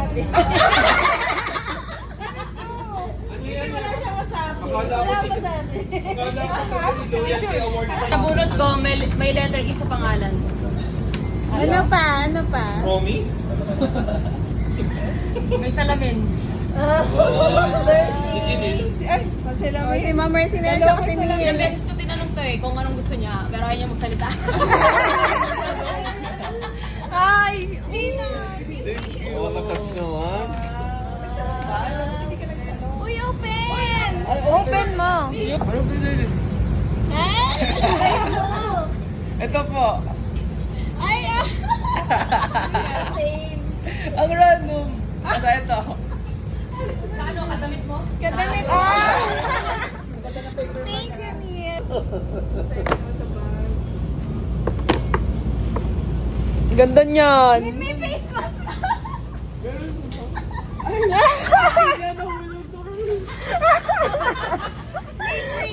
masabi. Wala siya masabi. Wala masabi. Akala ko si Loyalty Award. Nabunot ko, may letter E sa pangalan. Ano pa? Ano pa? Romy? May salamin. Ay, kasi lang. Oh, si Ma'am Mercy na yan, tsaka si Ilang Neil. beses ko tinanong to kung anong gusto niya, pero ayaw niya magsalita. Ay! Sino? Oo, matas naman. Uy, open! Open mo. Ano pinili? Ito po. Ay, Same. Ang random. Ano ito? Ano, kadamit mo? Kadamit. Thank you, Neil. Ganda niyan. May face mask.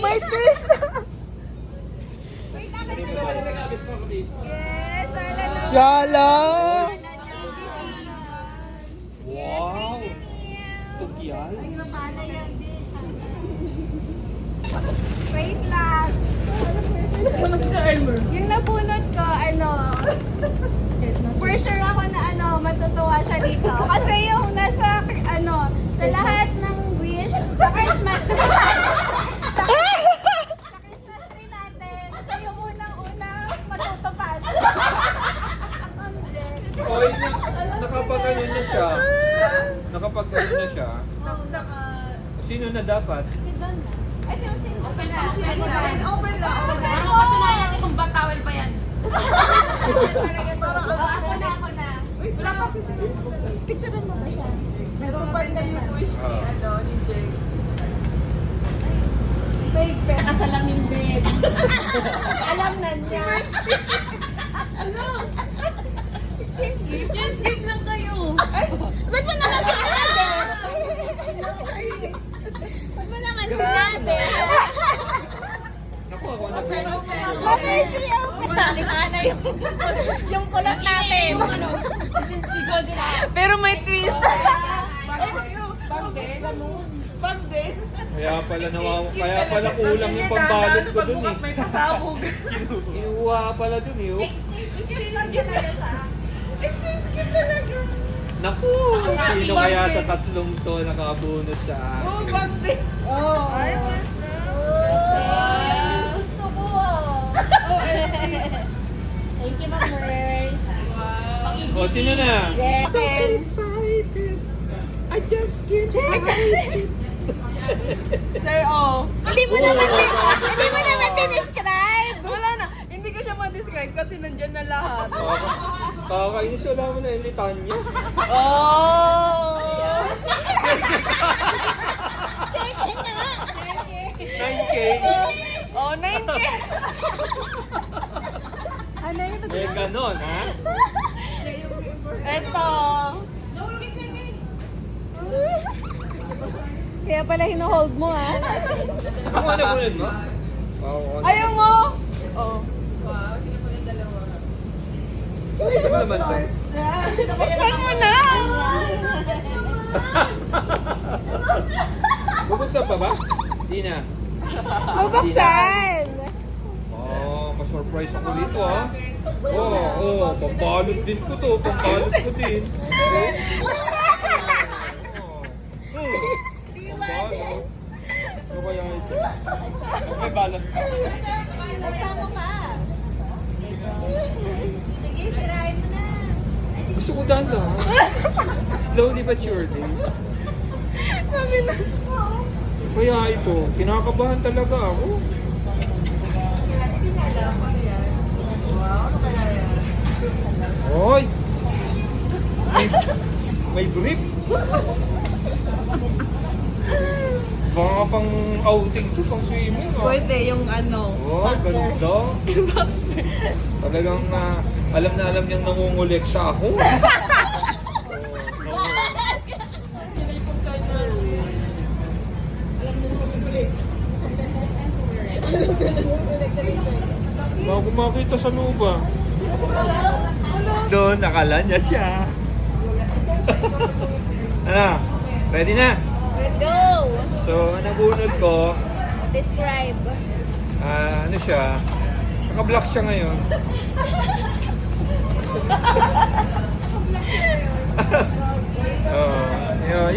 May twist. Yes, Charlotte. Shala. Wow. Tugyal. Wait lang. Yung napunot ko, for sure ako na matutuwa siya dito. Kasi yung nasa, sa lahat ng wish, sa Christmas tree natin, siya yung unang-unang matutupad. Oy, nakapagano na siya. Nakapagano na siya. Sino na dapat? Si Don. Ay, si Ocean. Open na. Open na. Parang mapatunayan natin kung ba't towel pa yan. Ako na. Picturean mo ba siya? Natupad na yung wish ni Jake. Fake pe. Kasalaming din. Alam na niya. Exchange gift lang kayo. Ba't mo naman sinabi? Ba't mo naman sinabi? Naku, ako na po. Okay, see you. Kasali ka na yung kulot natin. Si Golden Eye. Pero may twist. Bangde? Bangde? Kaya pala kulang yung pambalot ko dun eh. May pasabog. Kinuha pala dun eh. Oh. Exchange gift talaga. Naku, sino kaya sa tatlong to nakabunot sa Oh, akin? bangde. Oh. Gusto ko. Thank you, Ma'am Ray. Wow. O, sino na? Yes. So excited. I just can't wait. Sir, oh. Hindi mo naman describe. Wala na. Hindi ko siya ma-describe kasi nandyan na lahat. Kakainis, wala mo na ilitan niya. Oh! 9K. Oh, 9K. Ano yun? May ganon, ha? Eto. Kaya pala hino-hold mo ah. Ako na bunod mo? Oo. Ayaw mo? Oh. Isa ka naman, sir. Buksan mo na! Bubuksan pa ba? Di na. Bubuksan. Oh, ma-surprise ako dito, ha? Oo, pambalot din ko to. Pambalot ko din. Pambalot. Ano kaya ito? Mas may balot pa. Buksan mo pa. Sige, sirain mo na. Gusto ko dahan. Slowly but surely. Sabi na. Kaya ito, kinakabahan talaga ako. Hoy! May brief. Baka pang outing to, pang swimming. Ah. Pwede yung ano. Oh, ganda. Talagang alam na alam niyang nangungulekta ako. Bago makita sa luba. Doon, nakala niya siya. Ano? Ready na? Go! So, ang nabunod ko, Describe. ano siya, naka-block siya ngayon.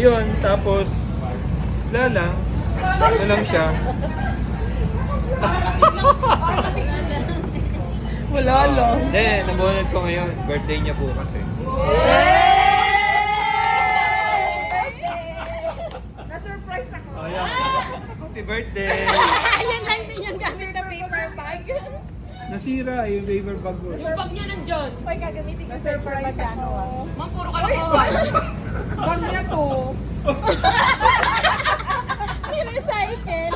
Yun, tapos, wala lang. Ano lang siya. Wala lang. Hindi, nabunod ko ngayon. Birthday niya po kasi. Na-surprise ako. Oh, yeah. Happy birthday! Ayun lang din yung gamit na paper bag. Nasira yung paper bag ko. Yung bag niya nandyan. Hoy, gagamitin ko sa Na-surprise ako. Ma'am, puro kalokohan. Bag niya to. I-recycle.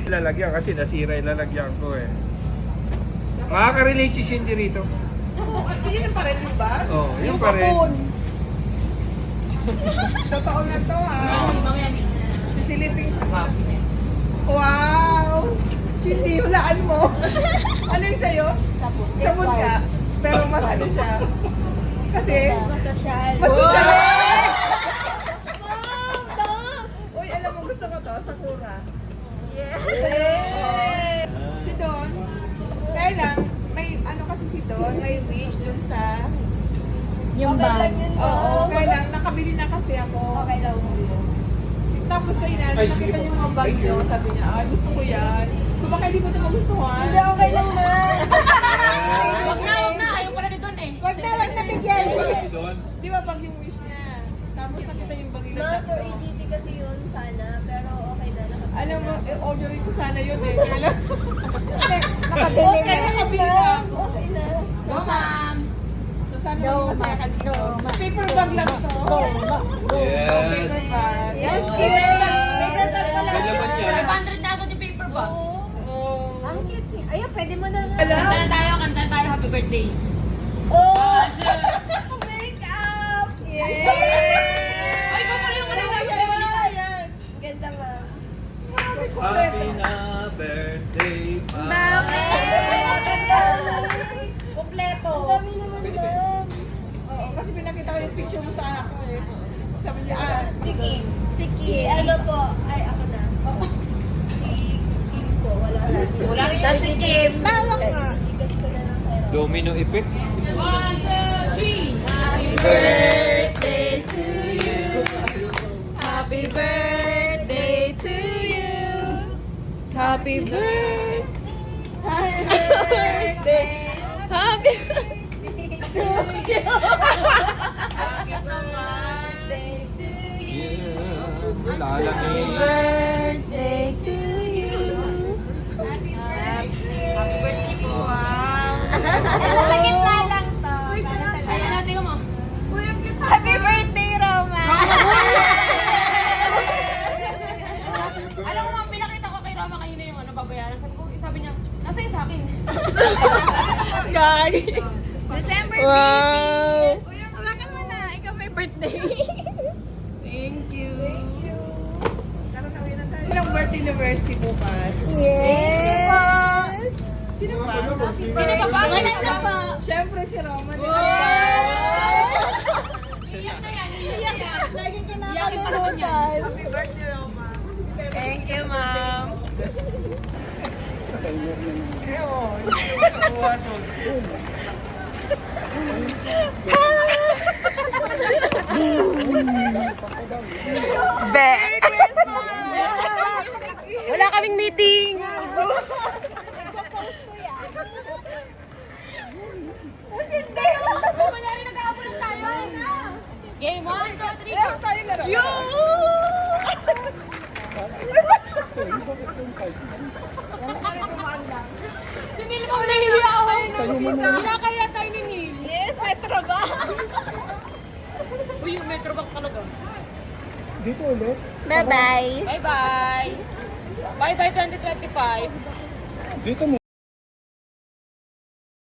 Lalagyan kasi nasira yung lalagyan ko eh. Makaka-relate si Cindy rito. Yun pa rin yung bag? Oh, yun Yung pa rin. sabon. Totoo na to ha. Mga yan eh. Sisilipin ko. Wow! Hindi, hulaan mo. Ano yung sa'yo? Sabon. Sabon ka. Pero mas ano siya. Kasi, Masosyal. mas social. Wow! Dog! Uy, alam mo gusto ko to, Sakura. Yeah. Hey! Si Don, kaya lang, may ano kasi si Don, may wish dun sa... Yung bag. Oo, kaya lang, nakabili na kasi ako. Okay daw. Tapos kayo na, Ay, nakita sige niyo po. yung mga bag Thank niyo, you. sabi niya, gusto ko yan. So baka hindi ko ito magustuhan. Hindi, okay lang na. Wag na, wag na. Ayaw pala ni Don eh. Wag na lang nabigyan. Di ba bag yung wish niya? Tapos nakita yung bag nila. Not for ADT kasi yun sana, pero okay na. Alam mo, orderin ko sana yun eh. Kaya lang, Nakabili Okay, nakabili na. Okay na. Go, ma'am. so sana maging masaya ka dito. Paper bag lang to. Yes. Paper bag. Yes, Paper bag. Paper bag pala. May laman yan. 500 na agad yung paper bag. Oh. Ang cute niya. Ayun, pwede mo na nga. Alam? Kanta na tayo. Happy birthday. Oh! Make up! Yay! Ay, ikaw pala yung kanina. Ayan. Ganda ba? Happy na birthday, Ma. Kompleto. Ang dami naman ma'am. Oo, kasi pinakita ko yung picture mo sa anak ko eh. Sabi niya, Sige. Sige. Ano po? Ay, ako na. Si Kim po. Wala na. Wala rin si Kim. Tawag nga. Igas ko na lang kayo. Domino effect. 1, 2, 3. Happy birthday to you. Happy birthday to you. Happy birthday. Happy birthday. Happy to you. Happy birthday to you. Yeah. Lalamig. Birthday to you. Happy Happy birthday po. Ano sa gitna lang to? Para sa Ay, ano natin mo? Happy birthday, Roma! Alam mo, ma'am, pinakita ko kay Rama kanina yung ano, babayaran. Sabi niya, nasa yung sa akin. Guys. December Wow. 15. Hawakan mo na. Ikaw may birthday. Thank you. Thank you. Tara, tawin na tayo. Ilang birthday anniversary bukas? Yes! Sino pa? Sino pa ba? Wala na pa. Siyempre si Roman. Iyak na yan, iyak na yan. Lagi ka na Iyakin pa naman yan. Happy birthday, Roman. Thank you, ma'am. Ewan. Merry Christmas! Wala kaming meeting. Ipopost ko yan. Ang hindi! Kunyari nag-aabulan tayo. Game 1, 2, 3, go. Tayo laro. Si Neil mo nahihiya ako. Kinakaya tayo ni Neil. Yes, Metro ba? Uy, yung Metro Bank talaga. Bye-bye. Bye-bye. Bye-bye 2025. Dito mo